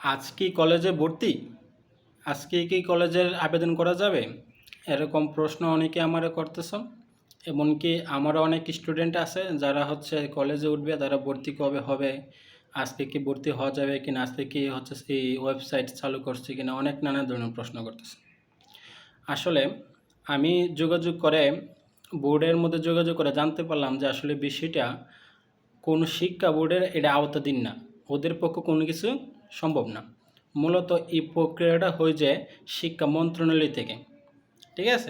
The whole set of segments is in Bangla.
আজ কি কলেজে ভর্তি? আজকে কি কলেজের আবেদন করা যাবে? এরকম প্রশ্ন অনেকে আমারে করতেছ। এমনকি আমারও অনেক স্টুডেন্ট আছে যারা হচ্ছে কলেজে উঠবে, তারা ভর্তি কবে হবে, আজকে কি ভর্তি হওয়া যাবে কিনা, আজকে কি হচ্ছে এই ওয়েবসাইট চালু করছে কিনা, অনেক নানা ধরনের প্রশ্ন করতেছে। আসলে আমি বোর্ডের মধ্যে যোগাযোগ করে জানতে পারলাম যে আসলে বিষয়টা কোনো শিক্ষা বোর্ডের এটা আওতাধীন না, ওদের পক্ষে কোনো কিছু সম্ভব না। মূলত এই প্রক্রিয়াটা হয়ে যায় শিক্ষা মন্ত্রণালয় থেকে, ঠিক আছে?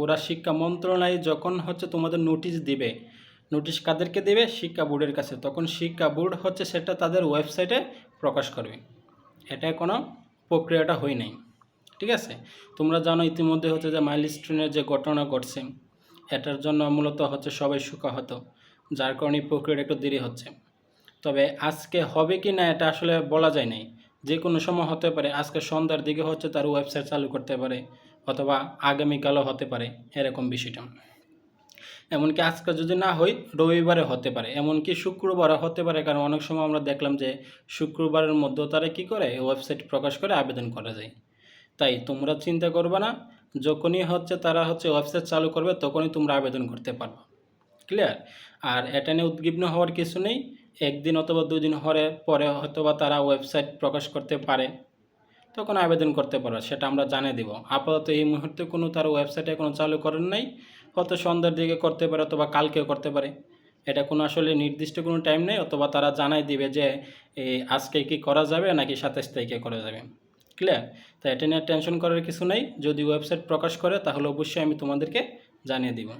ওরা শিক্ষা মন্ত্রণালয় যখন হচ্ছে তোমাদের নোটিশ দিবে, নোটিশ কাদেরকে দেবে? শিক্ষা বোর্ডের কাছে। তখন শিক্ষা বোর্ড হচ্ছে সেটা তাদের ওয়েবসাইটে প্রকাশ করবে। এটা কোনো প্রক্রিয়াটা হয় নাই, ঠিক আছে? তোমরা জানো ইতিমধ্যে হচ্ছে যে মাইলস্টোনের যে ঘটনা ঘটছে, এটার জন্য মূলত হচ্ছে সবাই শোকাহত, যার কারণে প্রক্রিয়াটা একটু দেরি হচ্ছে। তবে আজকে হবে কি না এটা আসলে বলা যায় নাই, যে কোনো সময় হতে পারে। আজকে সন্ধ্যার দিকে হচ্ছে তার ওয়েবসাইট চালু করতে পারে, অথবা আগামীকালও হতে পারে, এরকম বিষয়টা। এমনকি আজকে যদি না হয় রবিবারে হতে পারে, এমনকি শুক্রবারও হতে পারে, কারণ অনেক সময় আমরা দেখলাম যে শুক্রবারের মধ্যেও তারা কী করে, ওয়েবসাইট প্রকাশ করে আবেদন করা যায়। তাই তোমরা চিন্তা করবে না, যখনই হচ্ছে তারা হচ্ছে ওয়েবসাইট চালু করবে তখনই তোমরা আবেদন করতে পারবে। ক্লিয়ার? আর এটা নিয়ে উদ্বিগ্ন হওয়ার কিছু নেই। একদিন অথবা দুদিন পরে হয়তোবা তারা ওয়েবসাইট প্রকাশ করতে পারে, তখন আবেদন করতে পারো, সেটা আমরা জানিয়ে দেব। আপাতত এই মুহূর্তে কোনো তার ওয়েবসাইটে কোনো চালু করেন নাই, হয়তো সন্ধ্যার দিকে করতে পারে অথবা কালকেও করতে পারে। এটা কোনো আসলে নির্দিষ্ট কোনো টাইম নেই, অথবা তারা জানাই দিবে যে আজকে কি করা যাবে নাকি 27 তারিখে করা যাবে। ক্লিয়ার? তো এটা নিয়ে টেনশন করার কিছু নেই। যদি ওয়েবসাইট প্রকাশ করে তাহলে অবশ্যই আমি তোমাদেরকে জানিয়ে দিব।